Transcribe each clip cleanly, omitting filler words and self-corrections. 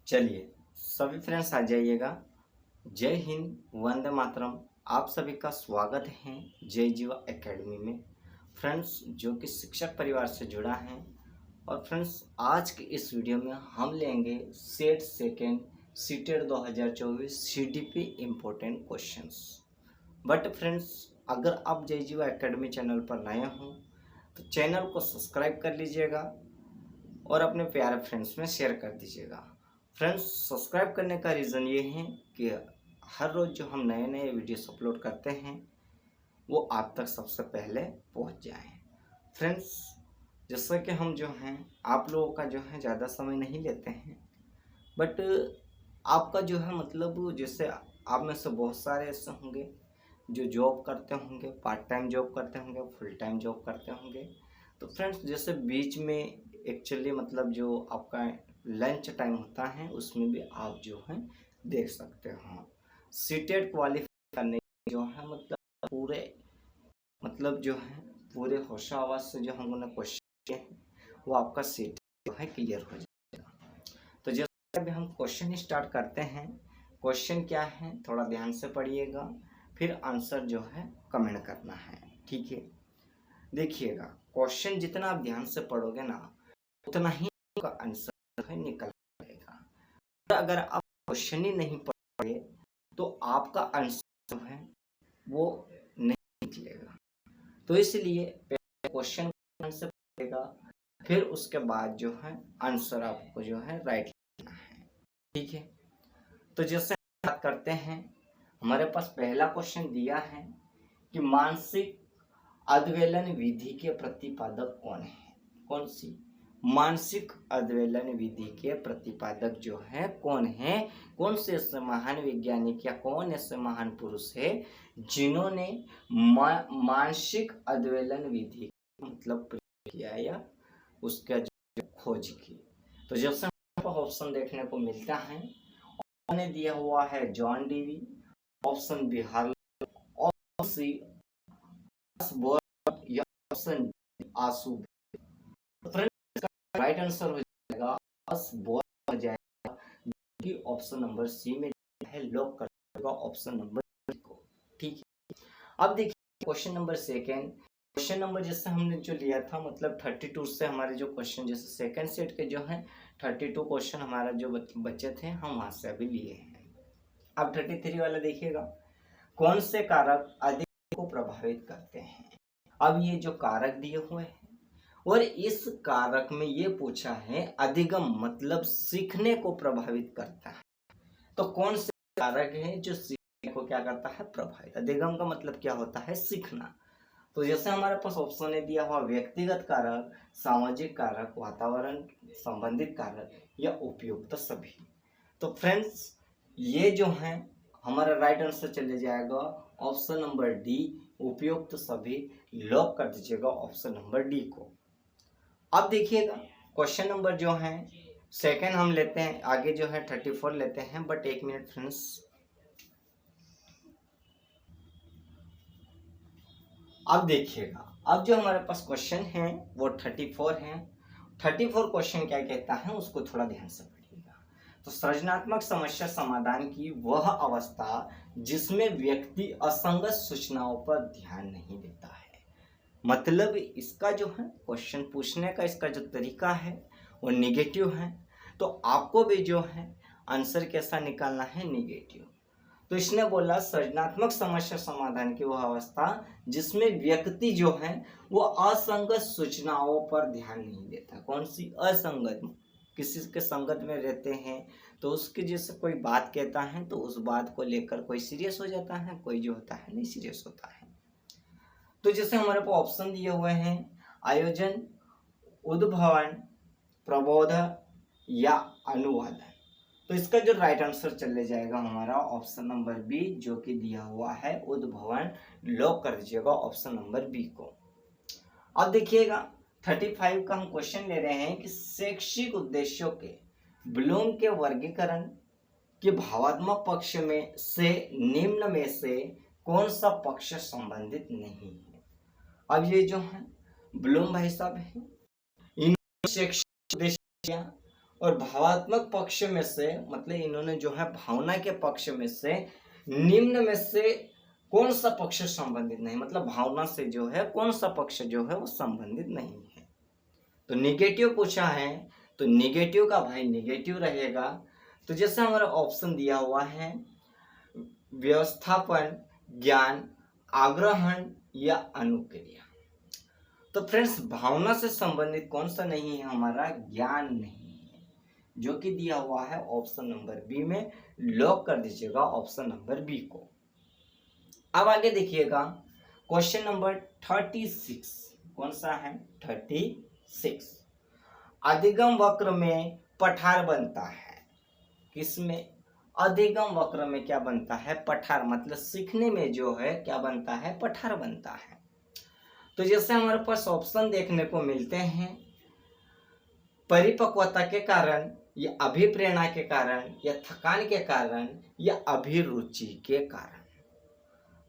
चलिए सभी फ्रेंड्स आ जाइएगा। जय हिंद, वंदे मातरम। आप सभी का स्वागत है जय जीवा एकेडमी में। फ्रेंड्स जो कि शिक्षक परिवार से जुड़ा है, और फ्रेंड्स आज के इस वीडियो में हम लेंगे set second seated 2024 CDP important questions. But friends अगर आप जय जीवा एकेडमी चैनल पर नए हों तो चैनल को सब्सक्राइब कर लीजिएगा और अपने प्यारे फ्रेंड्स में शेयर कर दीजिएगा। फ्रेंड्स सब्सक्राइब करने का रीज़न ये है कि हर रोज़ जो हम नए नए वीडियोस अपलोड करते हैं वो आप तक सबसे पहले पहुंच जाएं। फ्रेंड्स जैसा कि हम जो हैं आप लोगों का जो है ज़्यादा समय नहीं लेते हैं, बट आपका जो है मतलब जैसे आप में से बहुत सारे ऐसे होंगे जो जॉब करते होंगे, पार्ट टाइम जॉब करते होंगे, फुल टाइम जॉब करते होंगे। तो फ्रेंड्स जैसे बीच में एक्चुअली मतलब जो आपका लंच टाइम होता है उसमें भी आप जो है देख सकते हो। सीटेट क्वालिफाई करने जो है मतलब पूरे मतलब जो है पूरे होशावास से जो हम लोगों ने क्वेश्चन किए हैं वो आपका सीट जो है क्लियर हो जाएगा। तो जैसे अभी हम क्वेश्चन स्टार्ट करते हैं। क्वेश्चन क्या है थोड़ा ध्यान से पढ़िएगा, फिर आंसर जो है कमेंट करना है, ठीक है। देखिएगा क्वेश्चन जितना आप ध्यान से पढ़ोगे ना उतना ही आपका आंसर जो है निकल आएगा। अगर आप क्वेश्चन ही नहीं पढ़ोगे तो आपका आंसर जो है वो नहीं निकलेगा। तो इसलिए पहले क्वेश्चन ध्यान से पढ़ेगा, फिर उसके बाद जो है आंसर आपको जो है राइट लिखना है, ठीक है। तो जैसे बात करते हैं, हमारे पास पहला क्वेश्चन दिया है कि मानसिक अध्ययन विधि के प्रतिपादक कौन है। कौन सी मानसिक अध्ययन विधि के प्रतिपादक जो है कौन है, कौन से ऐसे महान वैज्ञानिक या कौन ऐसे महान पुरुष है जिन्होंने मानसिक अध्ययन विधि मतलब प्रयोग किया या उसका जो खोज की। तो जैसे ऑप्शन देखने को मिलता है, उन्होंने दिया हुआ है जॉन डीवी, ऑप्शन बी हार्लोक, ऑप्शन सी या ऑप्शन आसू। राइट आंसर हो जाएगा हो जाएगा कि ऑप्शन नंबर सी में है, लॉक कर देगा ऑप्शन नंबर को, ठीक है। अब देखिए question number second. Question number जैसे हमने जो लिया था मतलब 32 से हमारे जो क्वेश्चन जैसे सेकंड सेट के जो है 32 क्वेश्चन हमारा जो बचे थे हम वहां से अभी लिए हैं। अब 33 वाला देखिएगा, कौन से कारक अधिक को प्रभावित करते हैं। अब ये जो कारक दिए हुए हैं और इस कारक में ये पूछा है अधिगम मतलब सीखने को प्रभावित करता है। तो कौन से कारक है जो सीखने को क्या करता है प्रभावित। अधिगम का मतलब क्या होता है सीखना। तो जैसे हमारे पास ऑप्शन ने दिया हुआ व्यक्तिगत कारक, सामाजिक कारक, वातावरण संबंधित कारक या उपयुक्त सभी। तो फ्रेंड्स ये जो है हमारा राइट आंसर चले जाएगा ऑप्शन नंबर डी उपयुक्त सभी। लॉक कर दीजिएगा ऑप्शन नंबर डी को। अब देखिएगा क्वेश्चन नंबर जो है सेकंड हम लेते हैं, आगे जो है 34 लेते हैं, बट एक मिनट फ्रेंड्स। अब देखिएगा अब जो हमारे पास क्वेश्चन है वो 34 है। 34 क्वेश्चन क्या कहता है उसको थोड़ा ध्यान से पढ़िएगा। तो सृजनात्मक समस्या समाधान की वह अवस्था जिसमें व्यक्ति असंगत सूचनाओं पर ध्यान नहीं देता है। मतलब इसका जो है क्वेश्चन पूछने का इसका जो तरीका है वो निगेटिव है, तो आपको भी जो है आंसर कैसा निकालना है निगेटिव। तो इसने बोला सृजनात्मक समस्या समाधान की वह अवस्था जिसमें व्यक्ति जो है वो असंगत सूचनाओं पर ध्यान नहीं देता। कौन सी असंगत, किसी के संगत में रहते हैं तो उसके जैसे कोई बात कहता है तो उस बात को लेकर कोई सीरियस हो जाता है, कोई जो होता है नहीं सीरियस होता है। तो जैसे हमारे पास ऑप्शन दिए हुए हैं आयोजन, उद्भावन, प्रबोध या अनुवादन। तो इसका जो राइट आंसर चले जाएगा हमारा ऑप्शन नंबर बी जो कि दिया हुआ है उद्भावन। लॉक कर दीजिएगा ऑप्शन नंबर बी को। अब देखिएगा 35 का हम क्वेश्चन ले रहे हैं कि शैक्षिक उद्देश्यों के ब्लूम के वर्गीकरण के भावात्मक पक्ष में से निम्न में से कौन सा पक्ष संबंधित नहीं है। अब ये जो है ब्लूम भाई साहब है, इन शैक्षिक उद्देश्य और भावात्मक पक्ष में से मतलब इन्होंने जो है भावना के पक्ष में से निम्न में से कौन सा पक्ष संबंधित नहीं, मतलब भावना से जो है कौन सा पक्ष जो है वो संबंधित नहीं है। तो निगेटिव पूछा है तो निगेटिव का भाई निगेटिव रहेगा। तो जैसे हमारा ऑप्शन दिया हुआ है व्यवस्थापन, ज्ञान, आग्रहण या अनुक्रिया। तो फ्रेंड्स भावना से संबंधित कौन सा नहीं है हमारा, ज्ञान नहीं है, जो कि दिया हुआ है ऑप्शन नंबर बी में। लॉक कर दीजिएगा ऑप्शन नंबर बी को। अब आगे देखिएगा क्वेश्चन नंबर 36 कौन सा है, 36। अधिगम वक्र में पठार बनता है, किसमें, अधिगम वक्र में क्या बनता है, पठार, मतलब सीखने में जो है क्या बनता है, पठार बनता है। तो जैसे हमारे पास ऑप्शन देखने को मिलते हैं परिपक्वता के कारण या अभिप्रेरणा के कारण या थकान के कारण या अभिरुचि के कारण।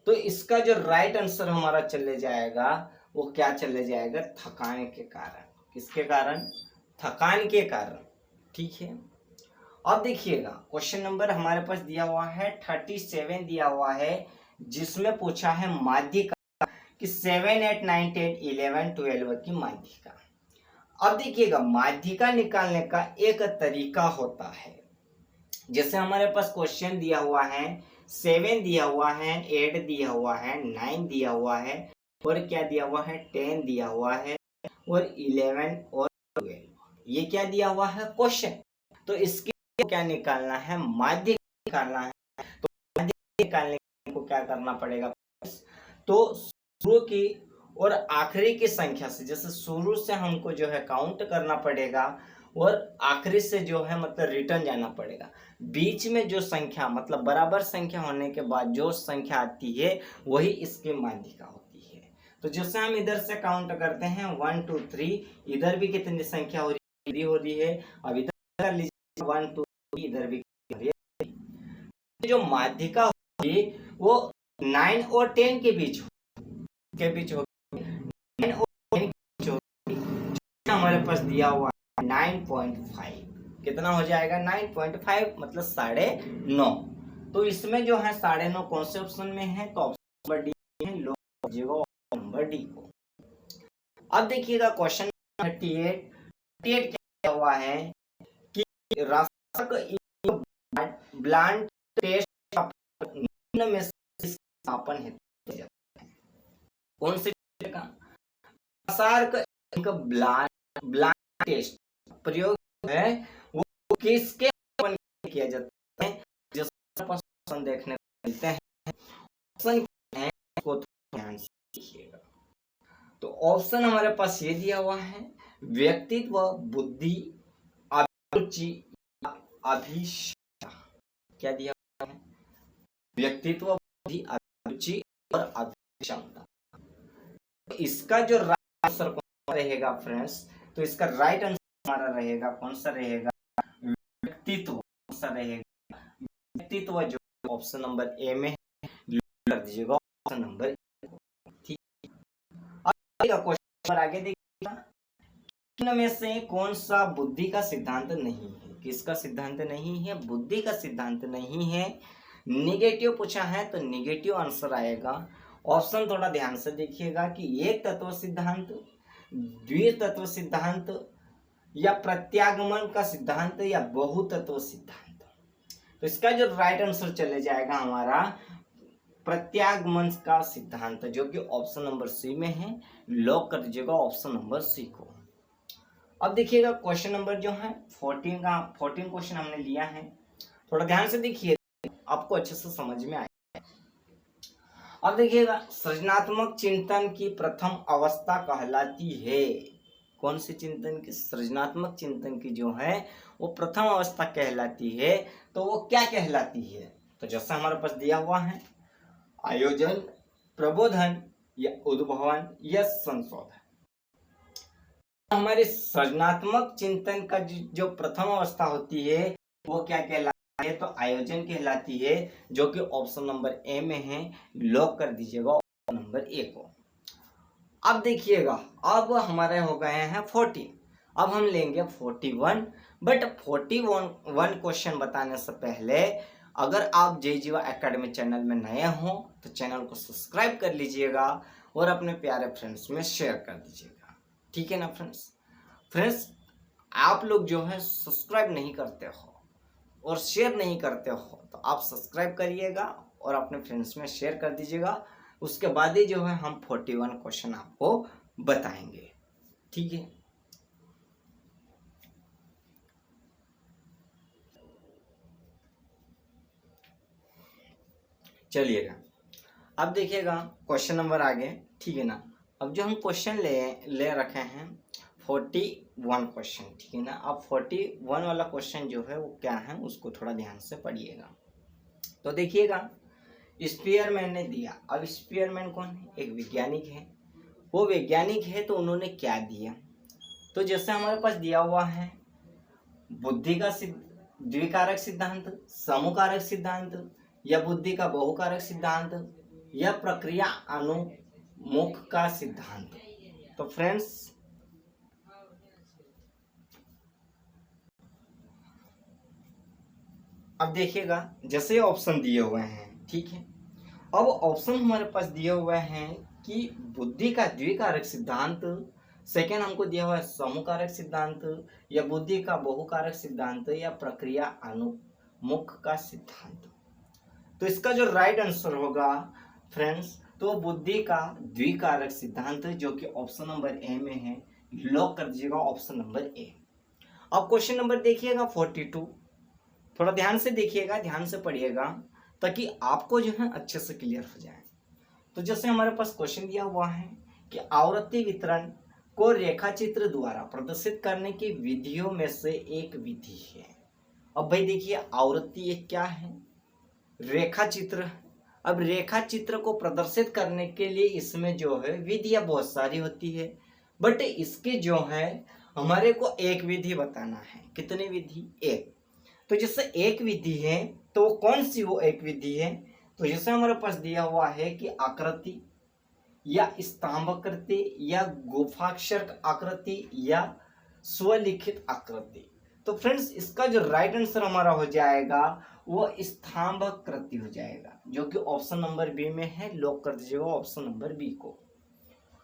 तो इसका जो राइट आंसर हमारा चले जाएगा वो क्या चले जाएगा, थकान के कारण। किसके कारण, थकान के कारण। ठीक है। अब देखिएगा क्वेश्चन नंबर हमारे पास दिया हुआ है 37 दिया हुआ है, जिसमें पूछा है माध्यिका कि 7, 8, 9, 10, 11, 12 की माध्यिका। अब देखिएगा माध्यिका निकालने का एक तरीका होता है। जैसे हमारे पास क्वेश्चन दिया हुआ है 7 दिया हुआ है, 8 दिया हुआ है, 9 दिया हुआ है और क्या दिया हुआ है, 10 दिया हुआ है और 11 और 12, ये क्या दिया हुआ है क्वेश्चन। तो इसके क्या निकालना है, माध्यिका निकालना है। तो माध्यिका निकालने को क्या करना पड़ेगा, तो शुरू की और आखिरी की संख्या से, जैसे शुरू से हमको जो है काउंट करना पड़ेगा और आखिरी से जो है मतलब रिटर्न जाना पड़ेगा। बीच में जो संख्या मतलब बराबर संख्या होने के बाद जो संख्या आती है वही इसकी माध्यिका होती है। तो जैसे हम इधर से काउंट करते हैं 1 2 3, इधर भी कितनी संख्या हो रही है। अब इधर कर लीजिए 1 2 3, इधर भी हो रही है। जो माध्यिका होगी वो 9 और 10 के बीच होगी। 9 और 10 के बीच होगी। हमारे पास दिया हुआ 9.5, कितना हो जाएगा 9.5 मतलब 9.5। तो इसमें जो है 9.5 कौन से ऑप्शन में है, तो ऑप्शन नंबर डी है। लो ऑप्शन नंबर डी को। अब देखिएगा क्वेश्चन 38 क्या हुआ है कि रासायनिक ब्लड टेस्ट निम्न में से स्थापन है, कौन से का रासायनिक ब्लड टेस्ट प्रयोग है वो किसके किया जाता है, जिसका ऑप्शन देखने को मिलते हैं। ऑप्शन क्या है को ध्यान से देखिएगा। तो ऑप्शन हमारे पास ये दिया हुआ है व्यक्तित्व, बुद्धि, अभिरुचि, अभिष्टा। क्या दिया हुआ है, व्यक्तित्व, बुद्धि, अभिरुचि और अभिक्षमता। इसका जो राइट आंसर कौन रहेगा फ्रेंड्स, तो इसका राइट आंसर हमारा रहेगा कौन सा रहेगा, व्यक्तित्व। कौन सा रहेगा, व्यक्तित्व, जो ऑप्शन नंबर ए में है। कर दीजिएगा ऑप्शन नंबर। ठीक। अब क्वेश्चन आगे देखिएगा, निम्न में से कौन सा बुद्धि का सिद्धांत नहीं है, किसका सिद्धांत नहीं है, बुद्धि का सिद्धांत नहीं है। निगेटिव पूछा है तो निगेटिव आंसर आएगा। ऑप्शन थोड़ा ध्यान से देखिएगा कि एक तत्व सिद्धांत, द्वितत्व सिद्धांत या प्रत्यागमन का सिद्धांत या बहुतत्व सिद्धांत। तो इसका जो राइट आंसर चले जाएगा हमारा प्रत्यागमन का सिद्धांत, जो कि ऑप्शन नंबर सी में है। लॉक कर दीजिएगा ऑप्शन नंबर सी को। अब देखिएगा क्वेश्चन नंबर जो है 14 क्वेश्चन हमने लिया है, थोड़ा ध्यान से देखिए आपको अच्छे से समझ में आएगा। अब देखिएगा सृजनात्मक चिंतन की प्रथम अवस्था कहलाती है, कौन सी चिंतन की, सृजनात्मक चिंतन की जो है वो प्रथम अवस्था कहलाती है। तो वो क्या कहलाती है, तो जैसा हमारे पास दिया हुआ है आयोजन, प्रबोधन या उद्भावन या संशोधन। हमारे सृजनात्मक चिंतन का जो प्रथम अवस्था होती है वो क्या कहलाती है, तो आयोजन कहलाती है, जो कि ऑप्शन नंबर ए में है। लॉक कर दीजिएगा ऑप्शन नंबर ए को। अब देखिएगा अब हमारे हो गए हैं 14। अब हम लेंगे 41। बट 41 क्वेश्चन बताने से पहले अगर आप जय जीवा एकेडमी चैनल में नए हो तो चैनल को सब्सक्राइब कर लीजिएगा और अपने प्यारे फ्रेंड्स में शेयर कर दीजिएगा, ठीक है ना फ्रेंड्स आप लोग जो है सब्सक्राइब नहीं करते हो और शेयर नहीं करते हो तो आप सब्सक्राइब करिएगा और अपने फ्रेंड्स में शेयर कर दीजिएगा। उसके बाद ही जो है हम 41 क्वेश्चन आपको बताएंगे, ठीक है। चलिएगा अब देखिएगा क्वेश्चन नंबर आगे, ठीक है ना। अब जो हम क्वेश्चन ले रखे हैं 41 क्वेश्चन, ठीक है ना। अब 41 वाला क्वेश्चन जो है वो क्या है उसको थोड़ा ध्यान से पढ़िएगा। तो देखिएगा स्पीयरमैन ने दिया। अब स्पीयरमैन कौन है? एक वैज्ञानिक है। वो वैज्ञानिक है तो उन्होंने क्या दिया, तो जैसे हमारे पास दिया हुआ है बुद्धि का द्विकारक सिद्धांत, समूहकारक सिद्धांत, या बुद्धि का बहुकारक सिद्धांत, या प्रक्रिया अनुमुख का सिद्धांत। तो फ्रेंड्स अब देखिएगा जैसे ऑप्शन दिए हुए हैं, ठीक है। अब ऑप्शन हमारे पास दिए हुए हैं कि बुद्धि का द्विकारक सिद्धांत, सेकेंड हमको दिया हुआ है समूहकारक सिद्धांत, या बुद्धि का बहुकारक सिद्धांत, या प्रक्रिया अनुमुख का सिद्धांत। तो इसका जो राइट आंसर होगा फ्रेंड्स तो बुद्धि का द्विकारक सिद्धांत, जो कि ऑप्शन नंबर ए में है। लॉक कर दीजिएगा ऑप्शन नंबर ए। अब क्वेश्चन नंबर देखिएगा 42, थोड़ा ध्यान से देखिएगा, ध्यान से पढ़िएगा ताकि आपको जो है अच्छे से क्लियर हो जाए। तो जैसे हमारे पास क्वेश्चन दिया हुआ है कि आवृत्ति वितरण को रेखाचित्र द्वारा प्रदर्शित करने की विधियों में से एक विधि है। अब भाई देखिए आवृत्ति ये क्या है? रेखा चित्र। अब रेखा चित्र को प्रदर्शित करने के लिए इसमें जो है विधियां बहुत सारी होती है, बट इसके जो है हमारे को एक विधि बताना है। कितनी विधि? एक। तो जैसे एक विधि है तो कौन सी वो एक विधि है? तो जैसे हमारे पास दिया हुआ है कि आकृति, या स्तंभाकृति, या गुफाक्षर आकृति, या स्वलिखित आकृति। तो फ्रेंड्स इसका जो राइट आंसर हमारा हो जाएगा वो स्तंभाकृति हो जाएगा, जो कि ऑप्शन नंबर बी में है। लॉक कर दीजिएगा ऑप्शन नंबर बी को।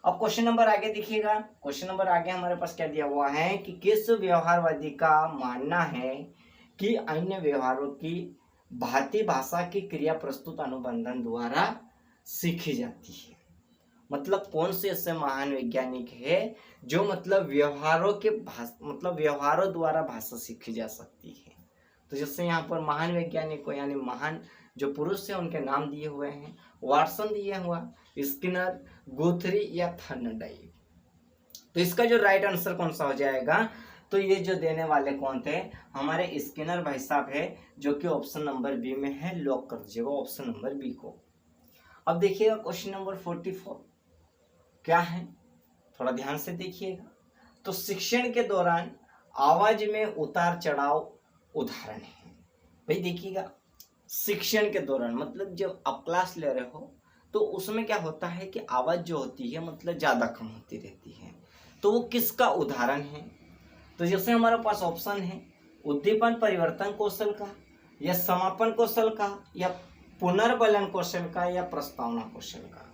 अब क्वेश्चन नंबर आगे देखिएगा। क्वेश्चन नंबर आगे हमारे पास क्या दिया हुआ है कि किस व्यवहारवादी का मानना है कि अन्य व्यवहारों की भांति भाषा की क्रिया प्रस्तुत अनुबंधन द्वारा सीखी जाती है। मतलब कौन से ऐसे महान वैज्ञानिक है जो मतलब व्यवहारों द्वारा भाषा सीखी जा सकती है। तो जैसे यहाँ पर महान वैज्ञानिक को यानी महान जो पुरुष है उनके नाम दिए हुए हैं। वाटसन दिया हुआ, स्किनर, गुथरी, या थर्नडाइक। तो इसका जो राइट आंसर कौन सा हो जाएगा? तो ये जो देने वाले कौन थे? हमारे स्किनर भाई साहब है, जो कि ऑप्शन नंबर बी में है। लॉक कर दीजिएगा ऑप्शन नंबर बी को। अब देखिएगा क्वेश्चन नंबर 44 क्या है, थोड़ा ध्यान से देखिएगा। तो शिक्षण के दौरान आवाज में उतार चढ़ाव उदाहरण है। भाई देखिएगा शिक्षण के दौरान मतलब जब आप क्लास ले रहे हो तो उसमें क्या होता है कि आवाज जो होती है मतलब ज्यादा कम होती रहती है। तो वो किसका उदाहरण है? तो जैसे हमारे पास ऑप्शन है उद्दीपन परिवर्तन कौशल का, या समापन कौशल का, या पुनर्बलन कौशल का, या प्रस्तावना कौशल का।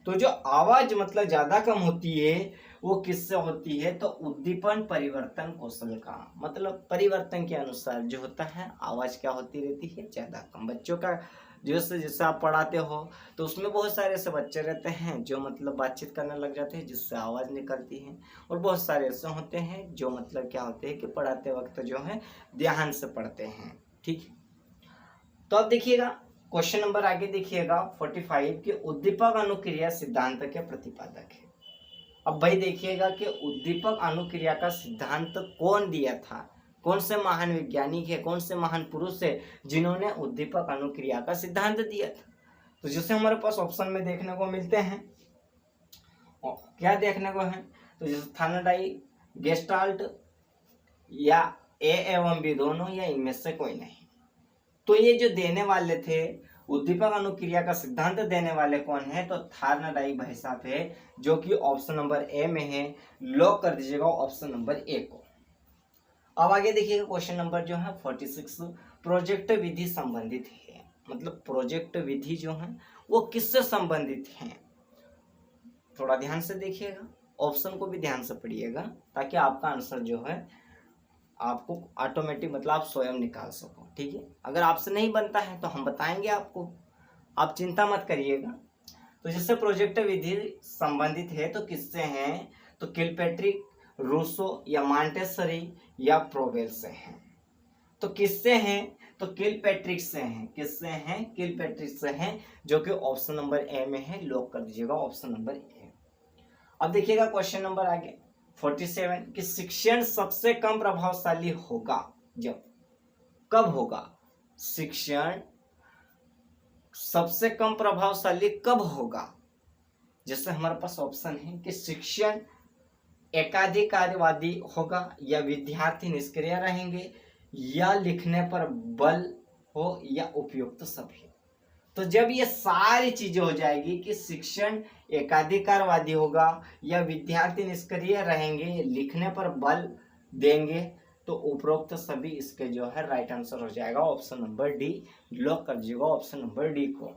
तो जो आवाज मतलब ज्यादा कम होती है वो किससे होती है? तो उद्दीपन परिवर्तन कौशल का। मतलब परिवर्तन के अनुसार जो होता है आवाज क्या होती रहती है? ज्यादा कम। बच्चों का जैसे आप पढ़ाते हो तो उसमें बहुत सारे ऐसे बच्चे रहते हैं जो मतलब बातचीत करने लग जाते हैं जिससे आवाज निकलती है, और बहुत सारे ऐसे होते हैं जो मतलब क्या होते हैं कि पढ़ाते वक्त जो है ध्यान से पढ़ते हैं, ठीक है। तो अब देखिएगा क्वेश्चन नंबर आगे देखिएगा 45 के उद्दीपक अनुक्रिया सिद्धांत के प्रतिपादक है। अब भाई देखिएगा कि उद्दीपक अनुक्रिया का सिद्धांत कौन दिया था? कौन से महान वैज्ञानिक है, कौन से महान पुरुष है जिन्होंने उद्दीपक अनुक्रिया का सिद्धांत दिया था? तो जैसे हमारे पास ऑप्शन में देखने को मिलते हैं, क्या देखने को है? तो जैसे थर्नडाइक, गेस्टाल्ट, या ए एवं बी दोनों, या इनमें से कोई नहीं। तो ये जो देने वाले थे उद्दीपक अनुक्रिया का सिद्धांत देने वाले कौन है? तो थार्नडाइक भाई साहब है, जो कि ऑप्शन नंबर ए में है। लॉक कर दीजिएगा ऑप्शन नंबर ए को। अब आगे देखिएगा क्वेश्चन नंबर जो है 46, प्रोजेक्ट विधि संबंधित है, मतलब प्रोजेक्ट विधि जो है वो किससे संबंधित है? थोड़ा ध्यान से देखिएगा, ऑप्शन को भी ध्यान से पढ़िएगा, ताकि आपका आंसर जो है आपको ऑटोमेटिक मतलब आप स्वयं निकाल सको। ठीक है, अगर आपसे नहीं बनता है तो हम बताएंगे आपको, आप चिंता मत करिएगा। तो जैसे प्रोजेक्ट विधि संबंधित है तो किससे हैं? तो किलपैट्रिक, रूसो या मॉन्टेसरी या प्रोवेल से हैं। तो किससे हैं? तो किलपैट्रिक से हैं। किससे हैं? किलपैट्रिक से हैं, जो कि ऑप्शन नंबर ए में है। लॉक कर दीजिएगा ऑप्शन नंबर ए। अब देखिएगा क्वेश्चन नंबर आगे 47 कि शिक्षण सबसे कम प्रभावशाली होगा जब, कब होगा? शिक्षण सबसे कम प्रभावशाली कब होगा? जैसे हमारे पास ऑप्शन है कि शिक्षण एकाधिकारवादी होगा, या विद्यार्थी निष्क्रिय रहेंगे, या लिखने पर बल हो, या उपयुक्त सभी। तो जब ये सारी चीजें हो जाएगी कि शिक्षण एकाधिकारवादी होगा, या विद्यार्थी निष्क्रिय रहेंगे, लिखने पर बल देंगे, तो उपरोक्त सभी इसके जो है राइट आंसर हो जाएगा ऑप्शन नंबर डी। लॉक कर दीजिएगा ऑप्शन नंबर डी को।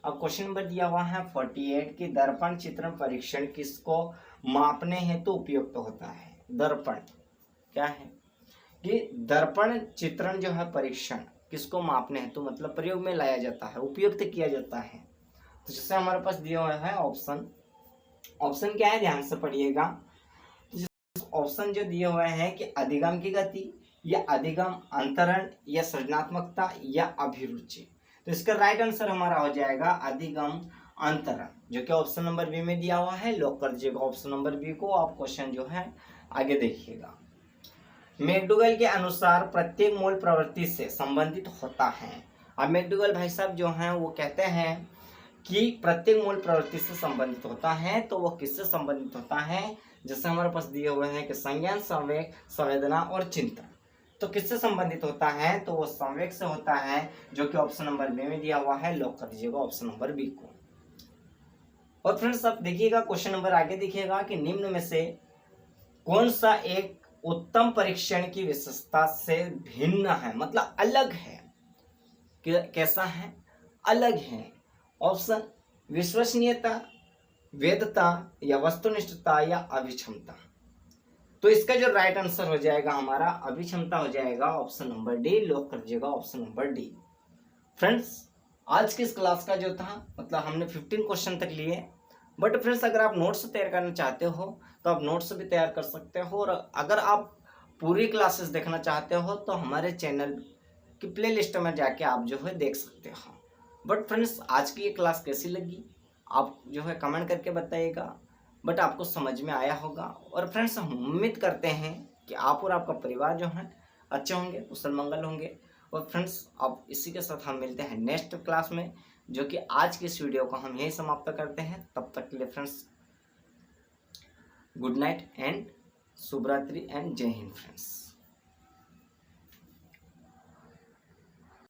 अब क्वेश्चन नंबर दिया हुआ है 48 कि दर्पण चित्रण परीक्षण किसको मापने हेतु उपयुक्त होता है? दर्पण क्या है कि दर्पण चित्रण जो है परीक्षण किसको मापने हेतु मतलब प्रयोग में लाया जाता है, उपयुक्त किया जाता है? तो जैसे हमारे पास दिया हुआ है ऑप्शन क्या है, ध्यान से पढ़िएगा। ऑप्शन जो दिए हुए हैं कि अधिगम की गति, या अधिगम अंतरण, या सृजनात्मकता, या अभिरुचि। तो इसका राइट आंसर हमारा हो जाएगा अधिगम अंतरण, जो कि ऑप्शन नंबर बी में दिया हुआ है। लॉक कर दीजिएगा ऑप्शन नंबर बी को। आप क्वेश्चन जो है आगे देखिएगा। मैकडूगल के अनुसार प्रत्येक मूल प्रवृत्ति से संबंधित होता है। अब मैकडूगल भाई साहब जो हैं वो कहते हैं कि प्रत्येक मूल प्रवृत्ति से संबंधित होता है, तो वो किससे संबंधित होता है? जैसे हमारे पास दिए हुए हैं कि संज्ञान, संवेग, संवेदना और चिंतन। तो किससे संबंधित होता है? तो वो संवेग से होता है, जो कि ऑप्शन नंबर बी में दिया हुआ है। लॉक कर दीजिएगा ऑप्शन नंबर बी को। और फ्रेंड्स अब देखिएगा क्वेश्चन नंबर आगे देखिएगा कि निम्न में से कौन सा एक उत्तम परीक्षण की विशेषता से भिन्न है, मतलब अलग है? कैसा है? अलग है। ऑप्शन विश्वसनीयता, वैधता, या वस्तुनिष्ठता, या अभिक्षमता। तो इसका जो राइट आंसर हो जाएगा हमारा अभिक्षमता हो जाएगा ऑप्शन नंबर डी। लॉक कर दीजिएगा ऑप्शन नंबर डी। फ्रेंड्स आज की इस क्लास का जो था मतलब हमने 15 क्वेश्चन तक लिए, बट फ्रेंड्स अगर आप नोट्स तैयार करना चाहते हो तो आप नोट्स भी तैयार कर सकते हो, और अगर आप पूरी क्लासेस देखना चाहते हो तो हमारे चैनल की प्लेलिस्ट में जाके आप जो है देख सकते हो। बट फ्रेंड्स आज की ये क्लास कैसी लगी आप जो है कमेंट करके बताइएगा, बट आपको समझ में आया होगा। और फ्रेंड्स हम उम्मीद करते हैं कि आप और आपका परिवार जो है अच्छे होंगे, कुशल मंगल होंगे। और फ्रेंड्स अब इसी के साथ हम मिलते हैं नेक्स्ट क्लास में, जो कि आज की इस वीडियो को हम यही समाप्त करते हैं। तब तक के लिए फ्रेंड्स गुड नाइट एंड शुभ रात्रि एंड जय हिंद फ्रेंड्स।